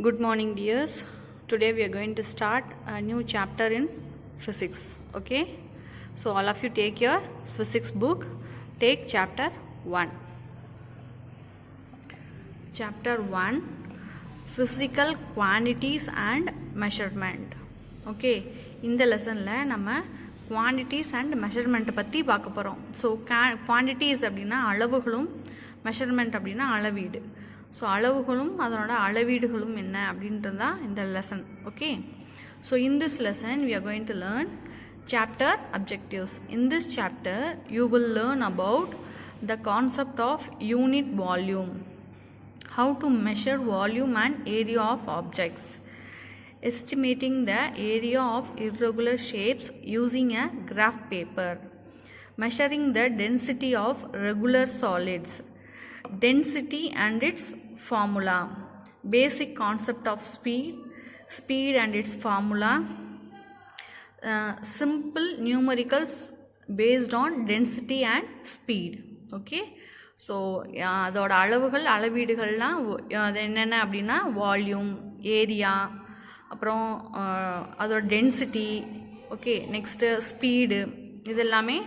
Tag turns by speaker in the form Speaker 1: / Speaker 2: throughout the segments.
Speaker 1: Good morning, dears. Today we are going to start a new chapter in physics. Okay, so all of you take your physics book, take chapter 1. Chapter 1, Physical Quantities and Measurement. Okay, இந்த லெசனில் நம்ம quantities and மெஷர்மெண்ட்டை பற்றி பார்க்க போகிறோம். So quantities அப்படின்னா அளவுகளும், measurement அப்படின்னா அளவீடு. ஸோ அளவுகளும் அதனோட அளவீடுகளும் என்ன அப்படின்றது தான் இந்த lesson. Okay, so in this lesson we are going to learn chapter objectives. In this chapter you will learn about the concept of unit volume, how to measure volume and area of objects, estimating the area of irregular shapes using a graph paper, measuring the density of regular solids, density and its formula, basic concept of speed and its formula, simple numericals based on density and speed. Okay, so அதோட அளவுகள் அளவீடுகள்லாம் அது என்னென்ன அப்படின்னா volume, area, அப்புறம் அதோட density. Okay, next speed, இது எல்லாமே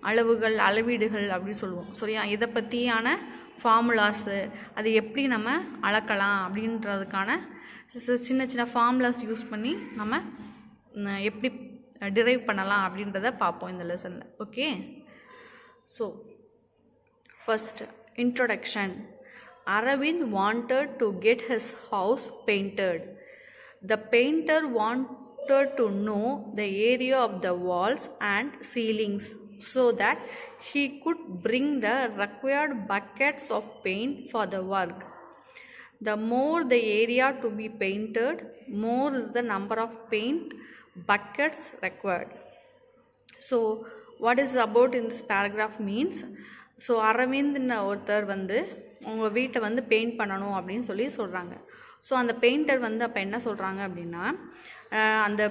Speaker 1: அளவுகள் அளவீடுகள் அப்படி சொல்லுவோம். சரியா, இதை பற்றியான ஃபார்முலாஸு, அது எப்படி நம்ம அளக்கலாம் அப்படின்றதுக்கான சின்ன சின்ன ஃபார்முலாஸ் யூஸ் பண்ணி நம்ம எப்படி டிரைவ் பண்ணலாம் அப்படின்றத பார்ப்போம் இந்த லெசனில். Okay, so first, introduction. Aravind wanted to get his house painted. The painter wanted to know the area of the walls and ceilings so that he could bring the required buckets of paint for the work. The more the area to be painted, more is the number of paint buckets required. So what is about in this paragraph means, so அரவிந்த்னு ஒருத்தர் உங்கள் வீட்டை paint பண்ணணும் அப்படின்னு சொல்கிறாங்க. So அந்த painter அப்போ என்ன சொல்கிறாங்க அப்படின்னா, அந்த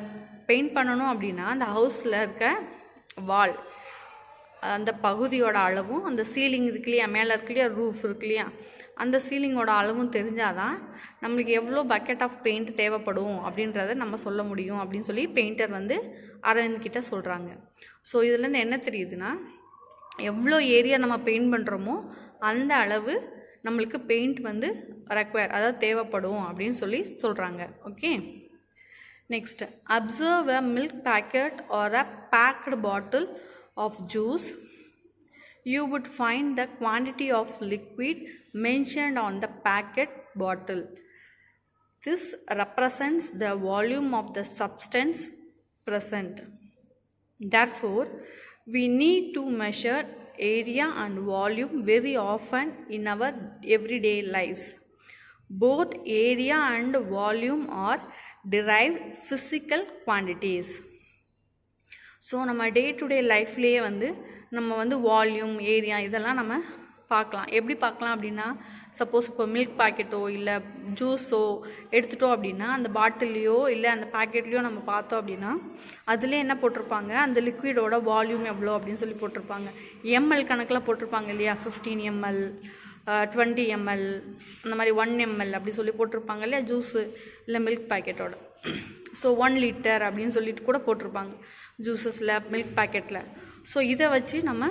Speaker 1: பெயிண்ட் பண்ணணும் அப்படின்னா அந்த ஹவுஸில் இருக்க வால், அந்த பகுதியோட அளவும், அந்த சீலிங் இருக்கு இல்லையா, மேலே இருக்கு இல்லையா, ரூஃப் இருக்கு இல்லையா, அந்த சீலிங்கோட அளவும் தெரிஞ்சாதான் நம்மளுக்கு எவ்வளோ பக்கெட் ஆஃப் பெயிண்ட் தேவைப்படும் அப்படின்றத நம்ம சொல்ல முடியும் அப்படின்னு சொல்லி பெயிண்டர் அரவிந்த் கிட்ட சொல்கிறாங்க. ஸோ இதுலேருந்து என்ன தெரியுதுன்னா, எவ்வளோ ஏரியா நம்ம பெயிண்ட் பண்ணுறோமோ அந்த அளவு நம்மளுக்கு பெயிண்ட் ரெக்வயர், அதாவது தேவைப்படும் அப்படின்னு சொல்கிறாங்க. Okay, next, observe a milk packet or a packed bottle of juice. You would find the quantity of liquid mentioned on the packet bottle. This represents the volume of the substance present. Therefore, we need to measure area and volume very often in our everyday lives. Both area and volume are derived physical quantities. So நம்ம day to day லைஃப்லேயே நம்ம volume, area இதெல்லாம் நம்ம பார்க்கலாம். எப்படி பார்க்கலாம் அப்படின்னா, suppose இப்போ milk பாக்கெட்டோ இல்லை ஜூஸோ எடுத்துட்டோம் அப்படின்னா அந்த பாட்டில்லையோ இல்லை அந்த பேக்கெட்லேயோ நம்ம பார்த்தோம் அப்படின்னா அதுலேயே என்ன போட்டிருப்பாங்க, அந்த லிக்விடோட வால்யூம் எவ்வளோ அப்படின்னு போட்டிருப்பாங்க. எம்எல் கணக்கில் போட்டிருப்பாங்க இல்லையா, 15 ml, 20 ml, அந்த மாதிரி 1 ml அப்படி போட்டிருப்பாங்க இல்லையா ஜூஸு இல்லை மில்க் பாக்கெட்டோட. ஸோ 1 லிட்டர் அப்படின்னு சொல்லிட்டு கூட போட்டிருப்பாங்க ஜூஸஸில், மில்க் பேக்கெட்டில். ஸோ இதை வச்சு நம்ம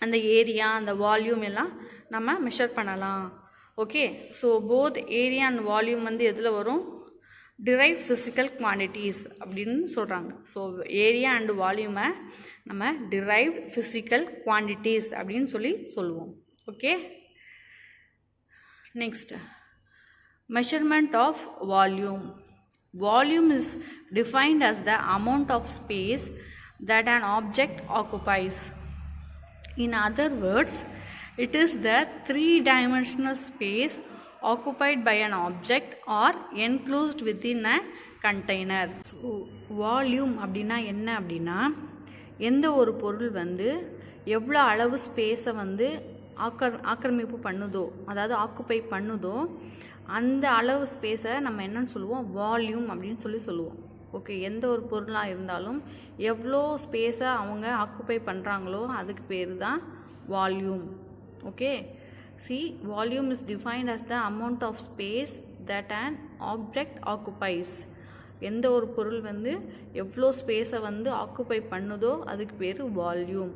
Speaker 1: அந்த ஏரியா, அந்த வால்யூம் எல்லாம் நம்ம மெஷர் பண்ணலாம். Okay, so both area and volume எதில் வரும், டிரைவ் ஃபிசிக்கல் குவான்டிட்டிஸ் அப்படின்னு சொல்கிறாங்க. ஸோ ஏரியா அண்ட் வால்யூமை நம்ம டிரைவ்ட் ஃபிசிக்கல் குவான்டிட்டிஸ் அப்படின்னு சொல்லுவோம். Okay, next, measurement of volume. Volume is defined as the amount of space that an object occupies. In other words, it is the three-dimensional space occupied by an object or enclosed within a container. So, volume அப்படின்னா என்ன அப்படின்னா, எந்த ஒரு பொருள் எவ்வளோ அளவு ஸ்பேஸை ஆக்கிரமிப்பு பண்ணுதோ, அதாவது ஆக்குப்பை பண்ணுதோ, அந்த அளவு ஸ்பேஸை நம்ம என்னன்னு சொல்லுவோம், வால்யூம் அப்படின்னு சொல்லுவோம். ஓகே, எந்த ஒரு பொருளாக இருந்தாலும் எவ்வளோ ஸ்பேஸை அவங்க ஆக்குப்பை பண்ணுறாங்களோ அதுக்கு பேர் தான் volume. Okay, see, volume is defined as the amount of space that an object occupies. எந்த ஒரு பொருள் வந்து எவ்வளோ ஸ்பேஸை வந்து ஆக்குப்பை பண்ணுதோ அதுக்கு பேர் வால்யூம்.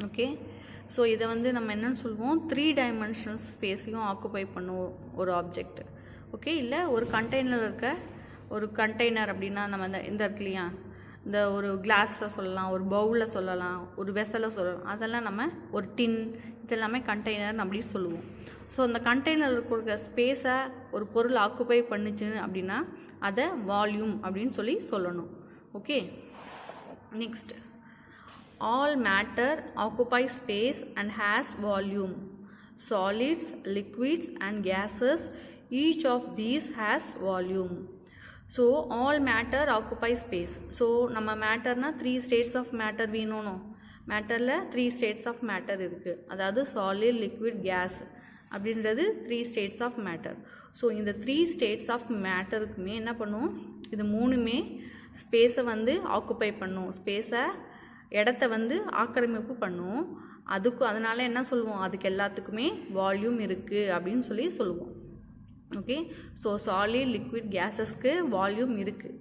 Speaker 1: ஓகே, ஸோ இதை வந்து நம்ம என்னென்னு சொல்லுவோம், 3 டைமென்ஷனல் ஸ்பேஸையும் ஆக்குப்பை பண்ணுவோம் ஒரு ஆப்ஜெக்ட். ஓகே, இல்லை ஒரு கண்டெய்னர் இருக்க ஒரு கண்டெய்னர் அப்படின்னா நம்ம இந்த இடத்துலையா இந்த ஒரு கிளாஸை சொல்லலாம், ஒரு பவுலில் சொல்லலாம், ஒரு வெசலை சொல்லலாம், அதெல்லாம் நம்ம ஒரு டின், இதெல்லாமே கண்டெய்னர் அப்படி சொல்லுவோம். ஸோ அந்த கண்டெய்னர் இருக்கிற ஸ்பேஸை ஒரு பொருள் ஆக்குப்பை பண்ணுச்சு அப்படின்னா அதை வால்யூம் அப்படின்னு சொல்லணும். Okay, next, all matter occupy space and has volume. Solids, liquids and gases, each of these has volume. So all matter occupy space. So நம்ம மேட்டர்னால் 3 states ஆஃப் மேட்டர் வேணும். மேட்டரில் 3 states ஆஃப் மேட்டர் இருக்குது. அதாவது solid, liquid, case அப்படின்றது 3 states of matter. So இந்த 3 states of மேட்டருக்குமே என்ன பண்ணும், இது மூணுமே ஸ்பேஸை வந்து ஆக்குப்பை பண்ணும், ஸ்பேஸை இடத்த வந்து ஆக்கிரமிப்பு பண்ணும். அதனால என்ன சொல்லுவோம், அதுக்கு எல்லாத்துக்குமே வால்யூம் இருக்குது அப்படின்னு சொல்லுவோம். ஓகே, ஸோ சாலிட், லிக்விட், கேஸஸ்க்கு வால்யூம் இருக்குது.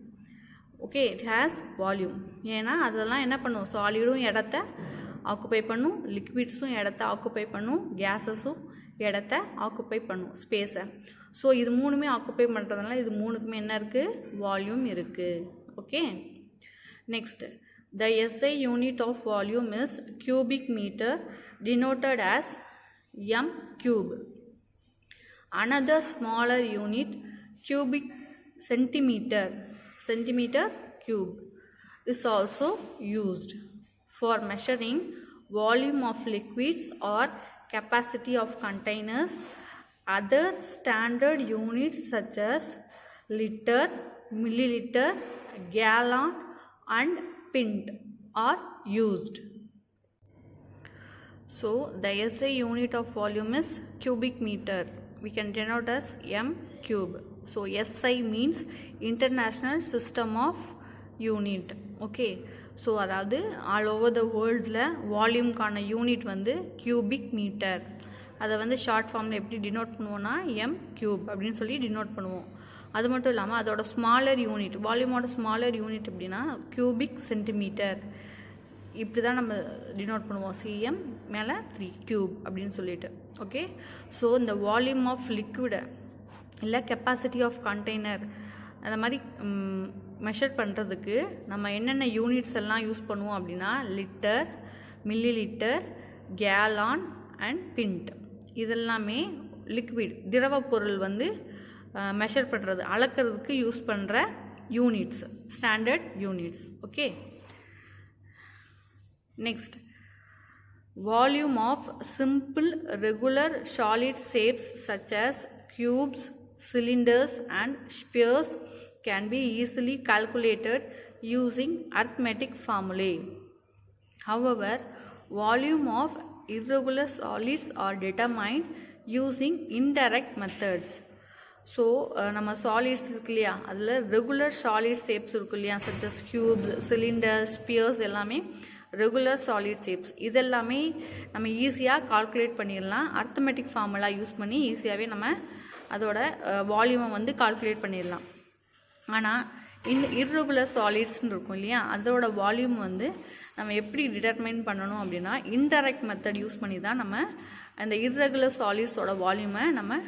Speaker 1: Okay, it has volume. ஏன்னா அதெல்லாம் என்ன பண்ணும், சாலிடும் இடத்த ஆக்குப்பை பண்ணும், லிக்விட்ஸும் இடத்த ஆக்குப்பை பண்ணும், கேஸஸும் இடத்த ஆக்குப்பை பண்ணும், ஸ்பேஸை. ஸோ இது மூணுமே ஆக்குப்பை பண்ணுறதுனால இது மூணுக்குமே என்ன இருக்குது, வால்யூம் இருக்குது. Okay, next, the SI unit of volume is cubic meter denoted as m cube. Another smaller unit, cubic centimeter cube, is also used for measuring volume of liquids or capacity of containers. Other standard units such as liter, milliliter, gallon and pint are used. So the SI unit of volume is cubic meter. We can denote as m cube. So SI means International System of Unit. Okay, so அதாவது all over the வேர்ல்டில் வால்யூம்கான unit வந்து cubic metre. அதை வந்து short ஃபார்மில் எப்படி denote பண்ணுவோன்னா m cube அப்படின்னு சொல்லி டினோட் பண்ணுவோம். அது மட்டும் இல்லாமல் அதோட ஸ்மாலர் யூனிட், வால்யூமோட ஸ்மாலர் யூனிட் எப்படின்னா கியூபிக் சென்டிமீட்டர். இப்படி தான் நம்ம டினோட் பண்ணுவோம், cm மேலே 3 கியூப் அப்படின்னு சொல்லிட்டு. ஓகே, ஸோ இந்த வால்யூம் ஆஃப் லிக்விடை இல்லை கெப்பாசிட்டி ஆஃப் கண்டெய்னர் அந்த மாதிரி மெஷர் பண்ணுறதுக்கு நம்ம என்னென்ன யூனிட்ஸ் எல்லாம் யூஸ் பண்ணுவோம் அப்படின்னா litre, millilitre, gallon and pint. இதெல்லாமே லிக்விட் திரவ பொருள் வந்து மெஷர் பண்ணுறது, அளக்கிறதுக்கு யூஸ் பண்ணுற units, standard units. Okay, next, volume of simple regular solid shapes such as cubes, cylinders and spheres can be easily calculated using arithmetic formulae. However, volume of irregular solids are determined using indirect methods. So நம்ம solids இருக்கு இல்லையா, அதில் regular solid shapes இருக்கு இல்லையா, such as cubes, cylinders, spheres எல்லாமே regular solid shapes. இதெல்லாமே நம்ம ஈஸியாக கால்குலேட் பண்ணிடலாம், அர்த்தமெட்டிக் ஃபார்முலா யூஸ் பண்ணி ஈஸியாகவே நம்ம அதோட வால்யூமை வந்து கால்குலேட் பண்ணிடலாம். ஆனால் இர்ரெகுலர் சாலிட்ஸ்ன்னு இருக்கும் இல்லையா, அதோட வால்யூம் வந்து நம்ம எப்படி டிட்டர்மைன் பண்ணணும் அப்படின்னா இன்டைரக்ட் மெத்தட் யூஸ் பண்ணி தான் நம்ம அந்த இர்ரெகுலர் சாலிட்ஸோட வால்யூமை நம்ம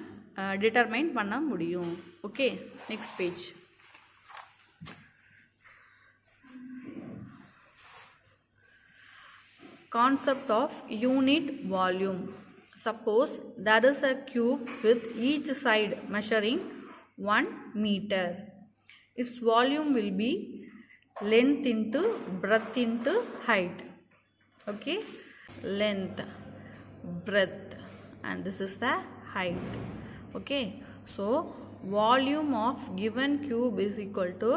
Speaker 1: டிட்டர்மைன் பண்ண முடியும். Okay, next page. Concept of unit volume. Suppose there is a cube with each side measuring 1 meter. Its volume will be length into breadth into height. Okay, length, breadth, and this is the height. Okay, so volume of given cube is equal to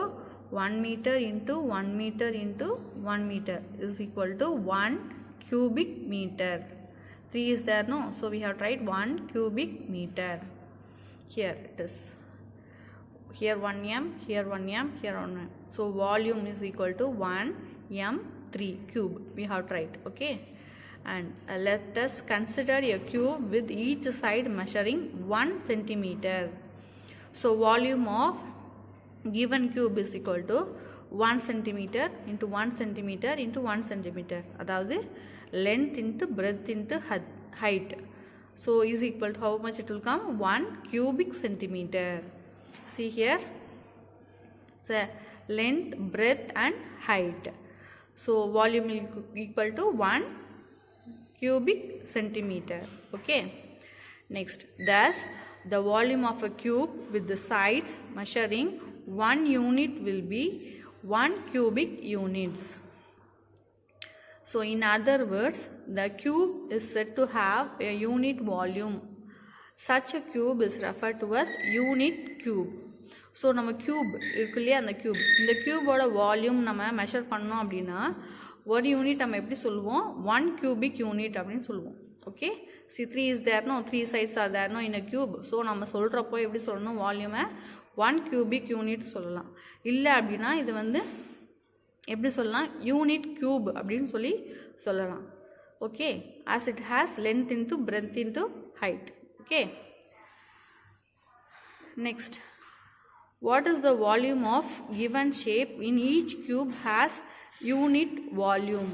Speaker 1: 1 meter into 1 meter into 1 meter is equal to 1 cubic meter. 3 is there, no? So we have tried 1 cubic meter. Here it is. Here 1 m, here 1 m, here 1 m. So volume is equal to 1 m 3 cube. We have tried. Okay. And let us consider a cube with each side measuring 1 centimeter. So volume of given cube is equal to 1 centimeter into 1 centimeter into 1 centimeter. அதாவது length into breadth into height. So is equal to how much it will come? 1 cubic centimeter. See here. So length, breadth and height. So volume is equal to 1 cubic centimeter. Okay. Next, thus the volume of a cube with the sides measuring 1 unit will be 1 cubic units. So in other words, the cube is said to have a unit volume. Such a cube is referred to as unit cube. So நம்ம cube இருக்கு இல்லையா, அந்த cube, இந்த க்யூபோட volume நம்ம measure பண்ணோம் அப்படின்னா ஒரு unit நம்ம எப்படி சொல்லுவோம்? 1 cubic unit அப்படின்னு சொல்லுவோம். ஓகே, சி 3 இஸ் தேர்னோ 3 sides ஆர் தேர்னோ இன் அ க்யூப். ஸோ நம்ம சொல்கிறப்போ எப்படி சொல்லணும்? வால்யூமை 1 cubic unit சொல்லலாம். இல்லை அப்படின்னா இது வந்து எப்படி சொல்லலாம்? யூனிட் க்யூப் அப்படின்னு சொல்லலாம். Okay, as it has length into breadth into height. Okay. Next, what is the volume of given shape in each cube has unit volume?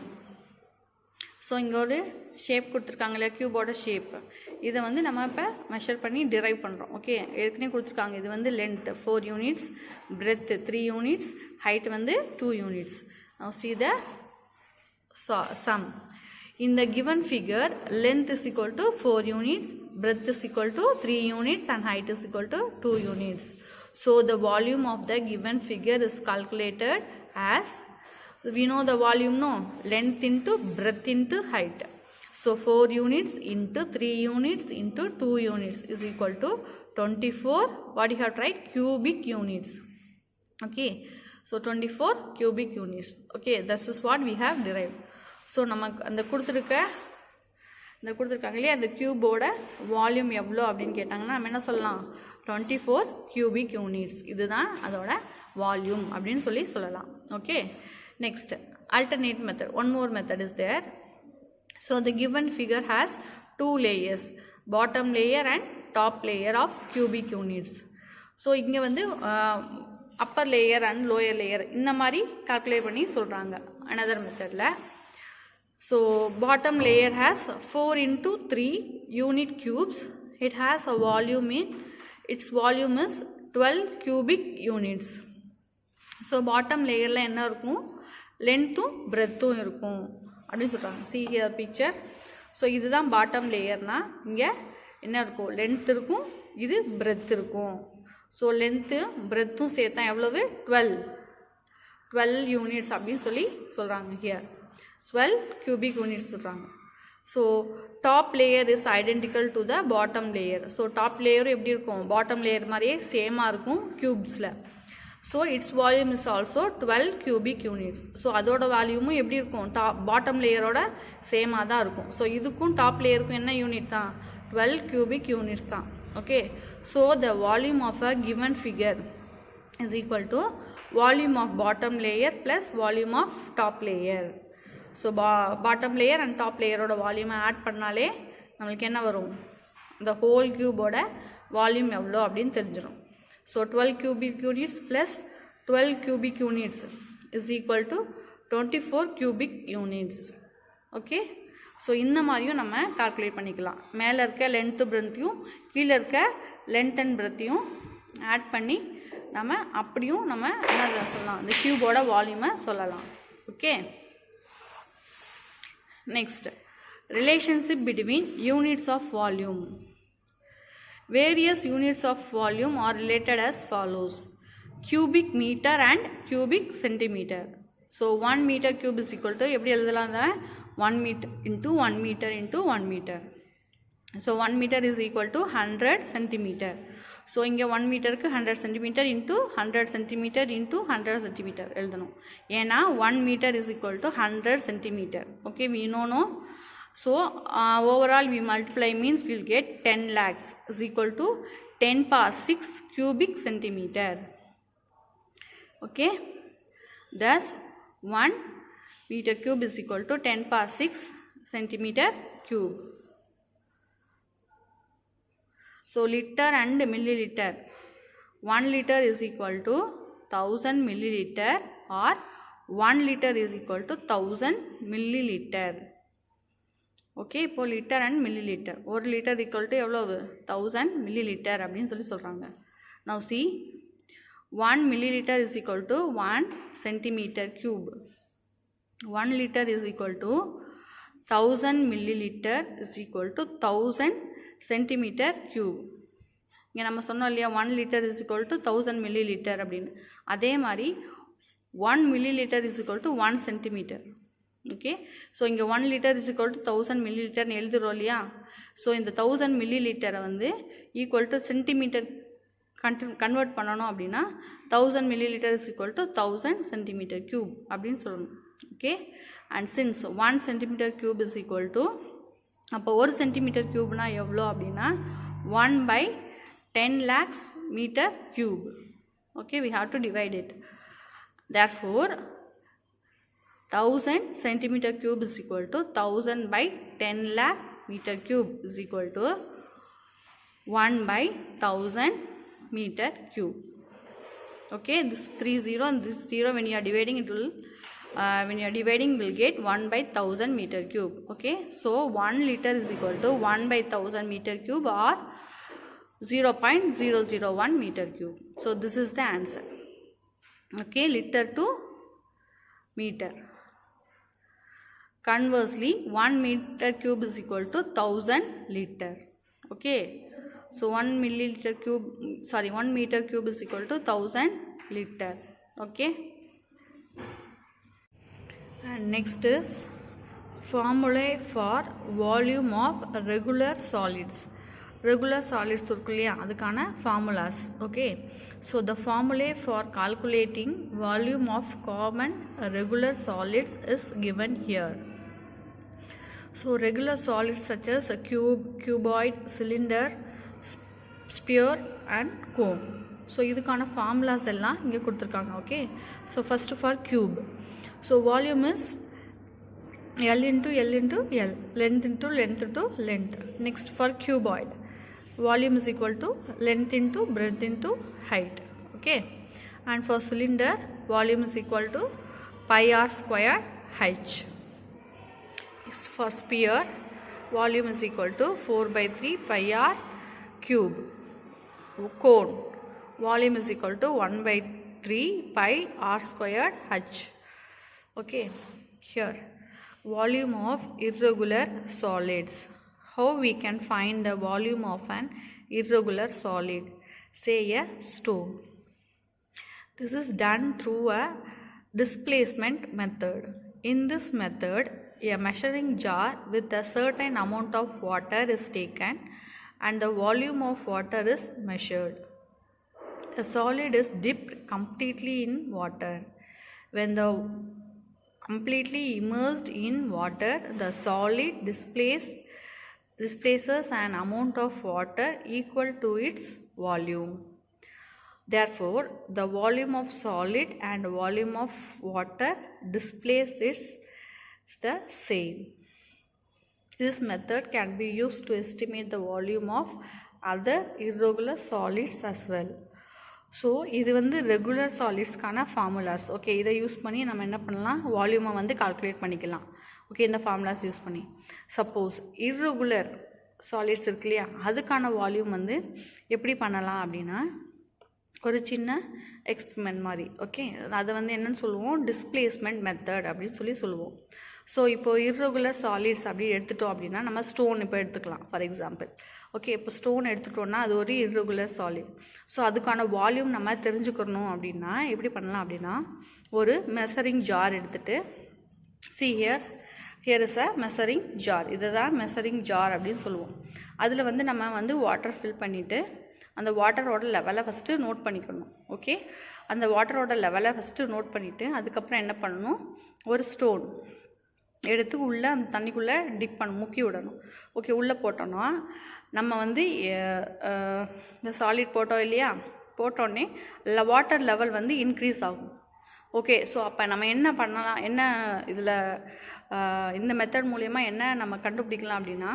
Speaker 1: So இங்கே ஒரு ஷேப் கொடுத்துருக்காங்களே, க்யூபோட ஷேப், இதை வந்து நம்ம இப்போ மெஷர் பண்ணி டிரைவ் பண்ணுறோம். ஓகே, ஏற்கனவே கொடுத்துருக்காங்க. இது வந்து length 4 units, breadth 3 units, height வந்து 2 units. Now see the sum. In the given figure, length is equal to 4 units, breadth is equal to 3 units and height is equal to 2 units. So the volume of the given figure is calculated as, we know the volume, no? Length into breadth into height. So 4 units into 3 units into 2 units is equal to 24, what you have to write? Cubic units. Okay, so 24 cubic units. Okay, this is what we have derived. So நமக்கு அந்த கொடுத்துருக்காங்க இல்லையா, அந்த க்யூபோட volume எவ்வளோ அப்படின்னு கேட்டாங்கன்னா நம்ம என்ன சொல்லலாம்? 24 cubic units. இதுதான் அதோட வால்யூம் அப்படின்னு சொல்லலாம். Okay, next alternate method. One more method is there. So the given figure has 2 layers, bottom layer and top layer of cubic units. So இங்கே வந்து upper layer and lower layer இந்த மாதிரி calculate பண்ணி சொல்கிறாங்க another மெத்தடில். So bottom layer has 4 into 3 unit cubes. It has a volume its volume is 12 cubic units. So bottom layerல என்ன இருக்கும்? லென்த்தும் பிரெத்தும் இருக்கும் அப்படின்னு சொல்கிறாங்க. See here picture. ஸோ இதுதான் பாட்டம் லேயர்னா இங்கே என்ன இருக்கும்? லென்த் இருக்கும், இது பிரெத் இருக்கும். ஸோ லென்த்து பிரெத்தும் சேர்த்தா எவ்வளவு? 12 units அப்படின்னு சொல்கிறாங்க here. 12 cubic units சொல்கிறாங்க. So top layer is identical to the bottom layer. So top லேயரும் எப்படி இருக்கும்? பாட்டம் லேயர் மாதிரியே சேமாக இருக்கும் க்யூப்ஸில். So its volume is also 12 cubic units. So அதோட வால்யூமும் எப்படி இருக்கும்? பாட்டம் லேயரோட சேமாக தான் இருக்கும். ஸோ இதுக்கும் டாப் லேயருக்கும் என்ன யூனிட் தான்? 12 cubic units தான். Okay, so the volume of a given figure is equal to volume of bottom layer plus volume of top layer. So bottom layer and top லேயரோட வால்யூமை add பண்ணாலே நம்மளுக்கு என்ன வரும்? இந்த ஹோல் க்யூபோட வால்யூம் எவ்வளோ அப்படின்னு தெரிஞ்சிடும். So 12 cubic units plus 12 cubic units is equal to 24 cubic units. Okay, so இந்த மாதிரியும் நம்ம கால்குலேட் பண்ணிக்கலாம். மேலே இருக்க லென்த்து பிரெத்தையும் கீழே இருக்க லென்த் அண்ட் பிரெத்தையும் ஆட் பண்ணி நம்ம அப்படியும் நம்ம என்ன சொல்லலாம்? இந்த க்யூபோட வால்யூமை சொல்லலாம். Okay, next, relationship between units of volume. Various units of volume are related as follows: cubic meter and cubic centimeter. So 1 meter cube is equal to எப்படி எழுதலாம்? 1 meter into 1 meter into 1 meter. So 1 meter is equal to 100 centimeter. So இங்கே 1 மீட்டருக்கு 100 centimeter into 100 centimeter into 100 centimeter எழுதணும். ஏன்னா 1 meter is equal to 100 centimeter. Okay, we know. So overall we multiply means we will get 10 lakhs is equal to 10 power 6 cubic centimeter. Okay, thus 1 meter cube is equal to 10 power 6 centimeter cube. So liter and milliliter, 1 liter is equal to 1000 milliliter or 1 liter is equal to 1000 milliliter. Okay, இப்போ litre and milli litre. 1 litre equal to எவ்வளவு? 1000 milli litre அப்படின்னு சொல்கிறாங்க. Now C 1 milliliter is equal to 1 centimeter cube. 1 liter is equal to 1000 milliliter is equal to 1000 centimeter cube. இங்கே நம்ம சொன்னோம் இல்லையா 1 liter is equal to 1000 milliliter அப்படின்னு. அதே மாதிரி 1 milliliter is equal to 1 centimeter. Okay, so இங்கே 1 liter is equal to 1000 milliliterன்னு எழுதுகிறோம் இல்லையா. ஸோ இந்த 1000 milliliter வந்து ஈக்குவல் டு சென்டிமீட்டர் கன்வெர்ட் பண்ணணும் அப்படின்னா 1000 milliliter is equal to 1000 centimeter cube அப்படின்னு சொல்லணும். Okay, and since 1 centimeter cube is equal to, அப்போ 1 centimeter cubeனா எவ்வளோ அப்படின்னா 1/10 lakhs meter cube. Okay, we have to divide it. Therefore 1000 centimeter cube is equal to 1000/10 lakh meter cube is equal to 1/1000 meter cube. Okay, this 30 and this 0 when you are dividing it will will get 1/1000 meter cube. Okay, so 1 liter is equal to 1/1000 meter cube or 0.001 meter cube. So this is the answer. Okay, liter to meter. Conversely, 1 meter cube is equal to 1000 liter. Okay, so 1 meter cube is equal to 1000 liter. Okay, and next is formulae for volume of regular solids. Regular solids இருக்கு இல்லையா, அதுக்கான formulas. Okay, so the formulae for calculating volume of common regular solids is given here. So regular solids such as a cube, cuboid, cylinder, sphere and cone. So இதுக்கான formulas எல்லாம் இங்கே கொடுத்துருக்காங்க. Okay, so first for cube, so volume is L into L into L, length into length into length. Next for cuboid, volume is equal to length into breadth into height. Okay, and for cylinder, volume is equal to pi r square h. Next for sphere, volume is equal to 4/3 pi r cube. Cone, volume is equal to 1/3 pi r squared h. Okay, here volume of irregular solids. How we can find the volume of an irregular solid? Say a stone. This is done through a displacement method. In this method, a measuring jar with a certain amount of water is taken and the volume of water is measured. The solid is dipped completely in water. When the completely immersed in water, the solid displaces an amount of water equal to its volume. Therefore, the volume of solid and volume of water displaced is the same. This method can be used to estimate the volume of other irregular solids as well. So இது வந்து regular சாலிட்ஸ்க்கான formulas. Okay, இதை use பண்ணி நம்ம என்ன பண்ணலாம், வால்யூமை வந்து calculate பண்ணிக்கலாம். ஓகே, இந்த ஃபார்முலாஸ் யூஸ் பண்ணி. சப்போஸ் இர்ரெகுலர் சாலிட்ஸ் இருக்கு இல்லையா, அதுக்கான வால்யூம் வந்து எப்படி பண்ணலாம் அப்படின்னா ஒரு சின்ன எக்ஸ்பெரிமெண்ட் மாதிரி. ஓகே, அதை வந்து என்னென்னு சொல்லுவோம், டிஸ்பிளேஸ்மெண்ட் மெத்தட் அப்படின்னு சொல்லுவோம். ஸோ இப்போது இர்ரெகுலர் சாலிட்ஸ் அப்படி எடுத்துட்டோம் அப்படின்னா நம்ம ஸ்டோன் இப்போ எடுத்துக்கலாம் ஃபார் எக்ஸாம்பிள். ஓகே, இப்போ ஸ்டோன் எடுத்துட்டோன்னா அது ஒரு இர்ரெகுலர் சாலிட். ஸோ அதுக்கான வால்யூம் நம்ம தெரிஞ்சுக்கணும் அப்படின்னா எப்படி பண்ணலாம் அப்படின்னா, ஒரு மெஷரிங் ஜார் எடுத்துகிட்டு, see here is a measuring jar, இதை தான் மெஷரிங் ஜார் அப்படின்னு சொல்லுவோம். அதில் வந்து நம்ம வந்து வாட்டர் ஃபில் பண்ணிவிட்டு அந்த வாட்டரோட லெவலை ஃபஸ்ட்டு நோட் பண்ணிக்கணும். ஓகே, அந்த வாட்டரோட லெவலை ஃபஸ்ட்டு நோட் பண்ணிவிட்டு அதுக்கப்புறம் என்ன பண்ணணும், ஒரு ஸ்டோன் எடுத்து உள்ளே அந்த தண்ணிக்குள்ளே டிப் முக்கி விடணும். ஓகே, உள்ளே போட்டோன்னா நம்ம வந்து இந்த சாலிட் போட்டோம் இல்லையா, போட்டோடனே வாட்டர் லெவல் வந்து இன்க்ரீஸ் ஆகும். ஓகே, ஸோ அப்போ நம்ம என்ன பண்ணலாம், என்ன இதில் இந்த மெத்தட் மூலயமா என்ன நம்ம கண்டுபிடிக்கலாம் அப்படின்னா,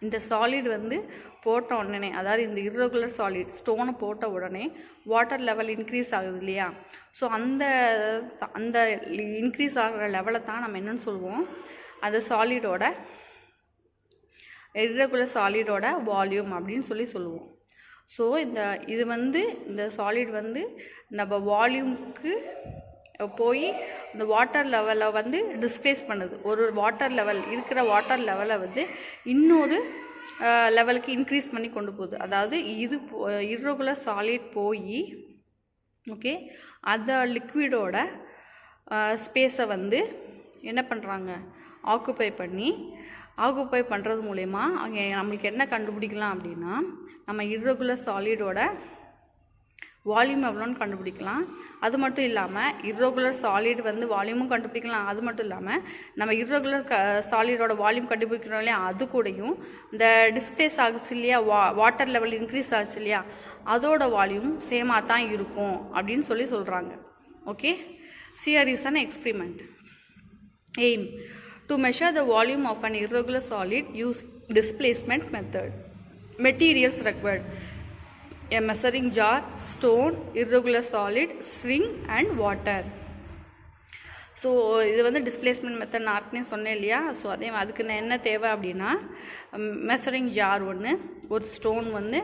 Speaker 1: இந்த சாலிட் வந்து போட்ட உடனே, அதாவது இந்த இர்ரெகுலர் சாலிட் ஸ்டோனை போட்ட உடனே வாட்டர் லெவல் இன்க்ரீஸ் ஆகுது இல்லையா? ஸோ அந்த இன்க்ரீஸ் ஆகிற லெவலை தான் நம்ம என்னென்னு சொல்லுவோம், அந்த சாலிடோட இர்ரெகுலர் சாலிடோட வால்யூம் அப்படின்னு சொல்லுவோம். ஸோ இது வந்து இந்த சாலிட் வந்து நம்ம வால்யூமுக்கு போய் இந்த வாட்டர் லெவலை வந்து டிஸ்பிளேஸ் பண்ணுது. ஒரு வாட்டர் லெவல் இருக்கிற வாட்டர் லெவலை வந்து இன்னொரு லெவலுக்கு இன்க்ரீஸ் பண்ணி கொண்டு போகுது. அதாவது இது இர்ரெகுலர் சாலிட் போய் ஓகே அந்த லிக்விடோட ஸ்பேஸை வந்து என்ன பண்ணுறாங்க, ஆக்குப்பை பண்ணுறது மூலயமா அங்கே நம்மளுக்கு என்ன கண்டுபிடிக்கலாம் அப்படின்னா, நம்ம இர்ரெகுலர் சாலிடோட வால்யூம் எவ்வளோன்னு கண்டுபிடிக்கலாம். அது மட்டும் இல்லாமல் இர்ரெகுலர் சாலிட் வந்து வால்யூமும் கண்டுபிடிக்கலாம். அது மட்டும் இல்லாமல் நம்ம இர்ரெகுலர் சாலிடோட வால்யூம் கண்டுபிடிக்கிறோம் இல்லையா, அது கூடயும் இந்த டிஸ்பிளேஸ் ஆகுச்சு இல்லையா, வாட்டர் லெவல் இன்க்ரீஸ் ஆச்சு இல்லையா, அதோட வால்யூம் சேமாக தான் இருக்கும் அப்படின்னு சொல்கிறாங்க. Okay, here is an experiment. Aim: to measure the volume of an irregular solid, use displacement method. Materials required: a measuring jar, stone, irregular solid, string and water. So இது வந்து டிஸ்பிளேஸ்மெண்ட் மெத்தட் நான் ஏற்கனவே சொன்னேன் இல்லையா. So அதே அதுக்கு என்ன தேவை அப்படின்னா, மெஷரிங் ஜார் ஒன்று, ஒரு ஸ்டோன் வந்து,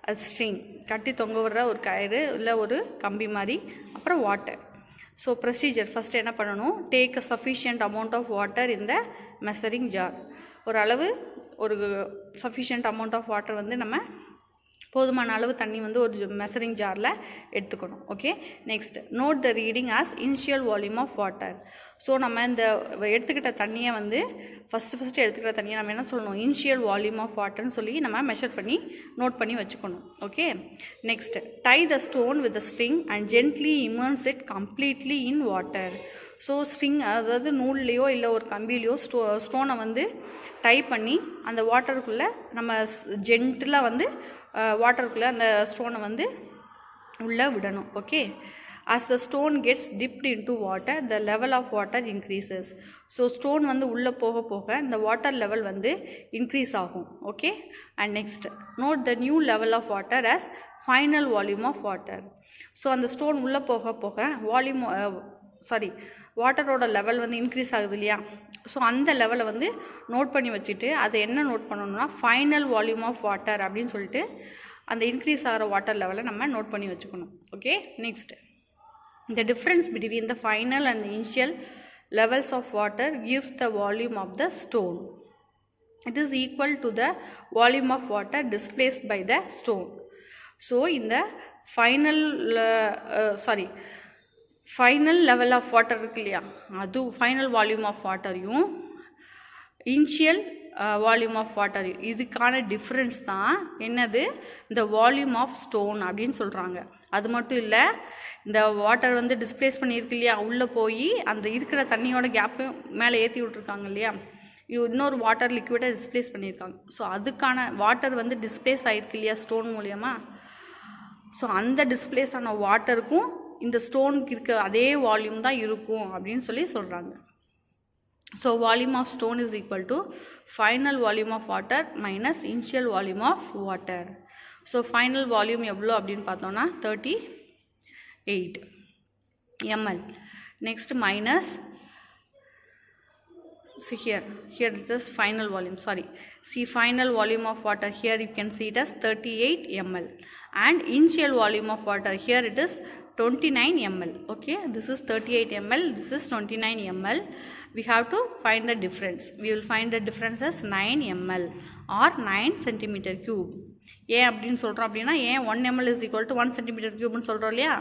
Speaker 1: அது ஸ்ட்ரிங் கட்டி தொங்க விடுற ஒரு கயிறு இல்லை ஒரு கம்பி மாதிரி, அப்புறம் வாட்டர். ஸோ ப்ரொசீஜர் ஃபஸ்ட்டு என்ன பண்ணணும், take a sufficient amount of water in the measuring jar. ஒரு சஃபிஷியன்ட் அமௌண்ட் ஆஃப் வாட்டர் வந்து நம்ம போதுமான அளவு தண்ணி வந்து ஒரு மெஷரிங் ஜாரில் எடுத்துக்கணும். Okay, next note the reading as initial volume of water. So நம்ம இந்த எடுத்துக்கிட்ட தண்ணியை வந்து ஃபஸ்ட்டு எடுத்துக்கிற தண்ணியை நம்ம என்ன சொல்லணும், இனிஷியல் வால்யூம் ஆஃப் வாட்டர்னு சொல்லி நம்ம மெஷர் பண்ணி நோட் பண்ணி வச்சுக்கணும். Okay, next tie the stone with the string and gently immerse it completely in water. So string அதாவது நூல்லையோ இல்லை ஒரு கம்பிலையோ ஸ்டோனை வந்து டை பண்ணி அந்த வாட்டருக்குள்ளே நம்ம ஜென்டிலாக வந்து வாட்டருக்குள்ளே அந்த ஸ்டோனை வந்து உள்ளே விடணும். Okay, as the stone gets dipped into water, the level of water increases. So stone வந்து உள்ளே போக போக இந்த வாட்டர் லெவல் வந்து இன்க்ரீஸ் ஆகும். Okay, and next note the new level of water as final volume of water. So அந்த stone உள்ளே போக போக வாட்டரோட லெவல் வந்து இன்க்ரீஸ் ஆகுது இல்லையா. ஸோ அந்த லெவலை வந்து நோட் பண்ணி வச்சுட்டு அதை என்ன நோட் பண்ணணும்னா ஃபைனல் வால்யூம் ஆஃப் வாட்டர் அப்படின்னு சொல்லிட்டு அந்த இன்க்ரீஸ் ஆகிற வாட்டர் லெவலை நம்ம நோட் பண்ணி வச்சுக்கணும். Okay, next the difference between the final and the initial levels of water gives the volume of the stone. It is equal to the volume of water displaced by the stone. So in the final level of water இருக்கு இல்லையா, அது final volume of வாட்டரையும் initial volume of water இதுக்கான difference தான் என்னது, இந்த volume of stone அப்படின்னு சொல்கிறாங்க. அது மட்டும் இல்லை, இந்த வாட்டர் வந்து டிஸ்பிளேஸ் பண்ணியிருக்கு இல்லையா, உள்ளே போய் அந்த இருக்கிற தண்ணியோட கேப்பு மேலே ஏற்றி விட்ருக்காங்க இல்லையா, இன்னொரு வாட்டர் லிக்விடை டிஸ்பிளேஸ் பண்ணியிருக்காங்க. ஸோ அதுக்கான வாட்டர் வந்து டிஸ்பிளேஸ் ஆகிருக்கு இல்லையா ஸ்டோன் மூலயமா. ஸோ அந்த டிஸ்பிளேஸ் ஆன வாட்டருக்கும் இந்த ஸ்டோனுக்கு இருக்க அதே வால்யூம் தான் இருக்கும் அப்படின்னு சொல்கிறாங்க. So volume of stone is equal to final volume of water minus initial volume of water. So final volume எவ்வளோ அப்படின்னு பார்த்தோன்னா 38 ml. Next minus here it is final volume, final volume of water, here you can see it as 38 ml, and initial volume of water here it is 29 ml. Okay, this is 38 ml, this is 29 ml. We have to find the difference. We will find the difference as 9 ml or 9 centimeter cube. ஏன் அப்படின்னு சொல்கிறோம் அப்படின்னா, ஏன் 1 ml is equal to 1 centimeter cubeன்னு சொல்கிறோம் இல்லையா,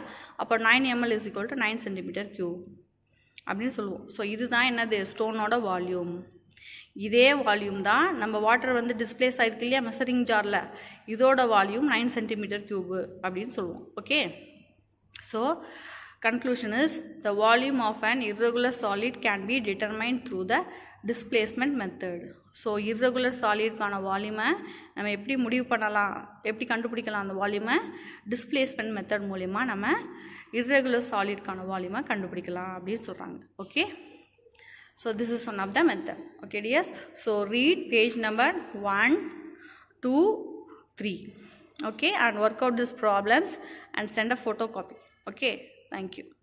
Speaker 1: அப்போ 9 ml is equal to 9 centimeter cube அப்படின்னு சொல்லுவோம். ஸோ இதுதான் என்னது, ஸ்டோனோட வால்யூம். இதே வால்யூம் தான் நம்ம வாட்டர் வந்து டிஸ்பிளேஸ் ஆகிருக்கு இல்லையா மெஷரிங் ஜாரில், இதோட வால்யூம் 9 centimeter cube அப்படின்னு சொல்லுவோம். Okay, so conclusion is the volume of an irregular solid can be determined through the displacement method. So irregular solidக்கான வால்யூமை நம்ம எப்படி கண்டுபிடிக்கலாம், அந்த வால்யூமை டிஸ்பிளேஸ்மெண்ட் மெத்தட் மூலிமா நம்ம irregular solidக்கான வால்யூமை கண்டுபிடிக்கலாம் அப்படின்னு சொல்கிறாங்க. Okay, so this is one of the method. Okay dears, so read page number 1, 2, 3. Okay, and work out these problems and send a photocopy. Okay, thank you.